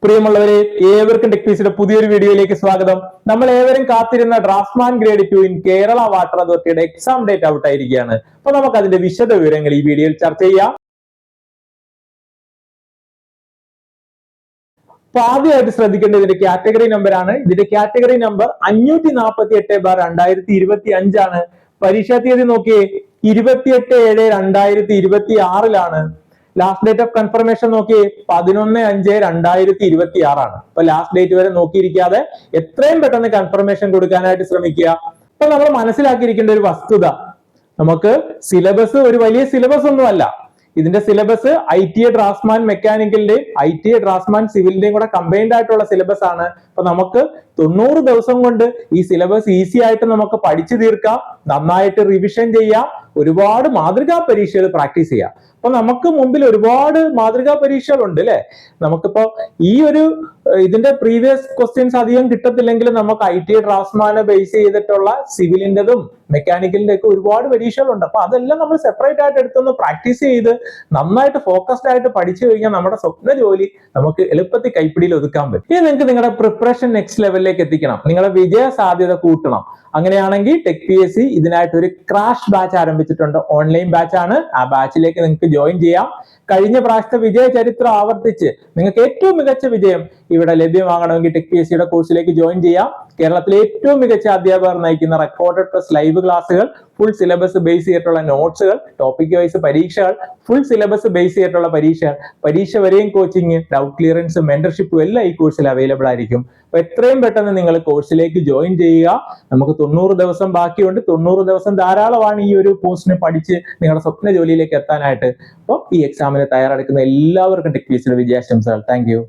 പ്രിയമുള്ളവരെ, ഏവർക്കും ടെക്പീസിയുടെ പുതിയൊരു വീഡിയോയിലേക്ക് സ്വാഗതം. നമ്മൾ ഏവരും കാത്തിരുന്ന draughtsman grade 2 in Kerala water അതോറിറ്റിയുടെ എക്സാം ഡേറ്റ് ഔട്ട് ആയിരിക്കുകയാണ്. അപ്പൊ നമുക്ക് അതിന്റെ വിശദ വിവരങ്ങൾ ഈ വീഡിയോയിൽ ചർച്ച ചെയ്യാം. അപ്പൊ ആദ്യമായിട്ട് ശ്രദ്ധിക്കേണ്ട ഇതിന്റെ കാറ്റഗറി നമ്പർ ആണ്. ഇതിന്റെ കാറ്റഗറി നമ്പർ 548/2025 ആണ്. പരീക്ഷാ തീയതി നോക്കിയേ 28/7/2026 ലാസ്റ്റ് ഡേറ്റ് ഓഫ് കൺഫർമേഷൻ നോക്കി 11/5/2026 ആണ്. അപ്പൊ ലാസ്റ്റ് ഡേറ്റ് വരെ നോക്കിയിരിക്കാതെ എത്രയും പെട്ടെന്ന് കൺഫർമേഷൻ കൊടുക്കാനായിട്ട് ശ്രമിക്കുക. അപ്പൊ നമ്മൾ മനസ്സിലാക്കിയിരിക്കേണ്ട ഒരു വസ്തുത, നമുക്ക് സിലബസ് ഒരു വലിയ സിലബസ് ഒന്നുമല്ല. ഇതിന്റെ സിലബസ് ITA ഡ്രാഫ്റ്റ്മാൻ മെക്കാനിക്കലിന്റെയും ITA ഡ്രാഫ്റ്റ്മാൻ സിവിലിന്റെയും കൂടെ കമ്പൈൻഡ് ആയിട്ടുള്ള സിലബസ് ആണ്. അപ്പൊ നമുക്ക് 90 ദിവസം കൊണ്ട് ഈ സിലബസ് ഈസി ആയിട്ട് നമുക്ക് പഠിച്ചു തീർക്കാം, നന്നായിട്ട് റിവിഷൻ ചെയ്യാം, ഒരുപാട് മാതൃകാ പരീക്ഷകൾ പ്രാക്ടീസ് ചെയ്യാം. അപ്പൊ നമുക്ക് മുമ്പിൽ ഒരുപാട് മാതൃകാ പരീക്ഷകളുണ്ട് അല്ലെ. നമുക്കിപ്പോ ഈ ഒരു ഇതിന്റെ പ്രീവിയസ് ക്വസ്റ്റ്യൻസ് അധികം കിട്ടത്തില്ലെങ്കിലും നമുക്ക് ITA ഡ്രാഫ്റ്റ്മാനെ ബേസ് ചെയ്തിട്ടുള്ള സിവിലിന്റെതും മെക്കാനിക്കലിന്റെ ഒക്കെ ഒരുപാട് പരീക്ഷകളുണ്ട്. അപ്പൊ അതെല്ലാം നമ്മൾ സെപ്പറേറ്റ് ആയിട്ട് എടുത്തൊന്ന് പ്രാക്ടീസ് ചെയ്ത് നന്നായിട്ട് ഫോക്കസ്ഡ് ആയിട്ട് പഠിച്ചു കഴിഞ്ഞാൽ നമ്മുടെ സ്വപ്ന ജോലി നമുക്ക് എളുപ്പത്തിൽ കൈപ്പിടിയിൽ ഒതുക്കാൻ പറ്റും. ഇനി നിങ്ങൾക്ക് നിങ്ങളുടെ പ്രിപ്പറേഷൻ നെക്സ്റ്റ് ലെവലിലേക്ക് എത്തിക്കണം, നിങ്ങളുടെ വിജയ സാധ്യത കൂട്ടണം. അങ്ങനെയാണെങ്കിൽ TechPSC ഇതിനായിട്ട് ഒരു ക്രാഷ് ബാച്ച് ആരംഭിച്ചിട്ടുണ്ട്. ഓൺലൈൻ ബാച്ച് ആണ്. ആ ബാച്ചിലേക്ക് നിങ്ങൾക്ക് ജോയിൻ ചെയ്യാം. കഴിഞ്ഞ പ്രാവശ്യത്തെ വിജയ ചരിത്രം ആവർത്തിച്ച് നിങ്ങൾക്ക് ഏറ്റവും മികച്ച വിജയം ഇവിടെ ലഭ്യമാകണമെങ്കിൽ TechPSCയുടെ കോഴ്സിലേക്ക് ജോയിൻ ചെയ്യാം. കേരളത്തിലെ ഏറ്റവും മികച്ച അധ്യാപകർ നയിക്കുന്ന റെക്കോർഡഡ് പ്ലസ് ലൈവ് ക്ലാസ്സുകൾ, ഫുൾ സിലബസ് ബേസ് ചെയ്തിട്ടുള്ള നോട്ട്സുകൾ, ടോപ്പിക് വൈസ് പരീക്ഷകൾ, ഫുൾ സിലബസ് ബേസ് ചെയ്തിട്ടുള്ള പരീക്ഷ വരെയും കോച്ചിങ്, ഡൗട്ട് ക്ലിയറൻസ്, മെന്റർഷിപ്പും എല്ലാം ഈ കോഴ്സിൽ അവൈലബിൾ ആയിരിക്കും. അപ്പൊ എത്രയും പെട്ടെന്ന് നിങ്ങൾ കോഴ്സിലേക്ക് ജോയിൻ ചെയ്യുക. നമുക്ക് 90 ദിവസം ബാക്കിയുണ്ട്. 90 ദിവസം ധാരാളമാണ് ഈ ഒരു പോസ്റ്റിനെ പഠിച്ച് നിങ്ങളുടെ സ്വപ്ന ജോലിയിലേക്ക് എത്താനായിട്ട്. അപ്പോൾ ഈ എക്സാമിന് തയ്യാറെടുക്കുന്ന എല്ലാവർക്കും TechPSCയുടെ വിജയാശംസകൾ. Thank you.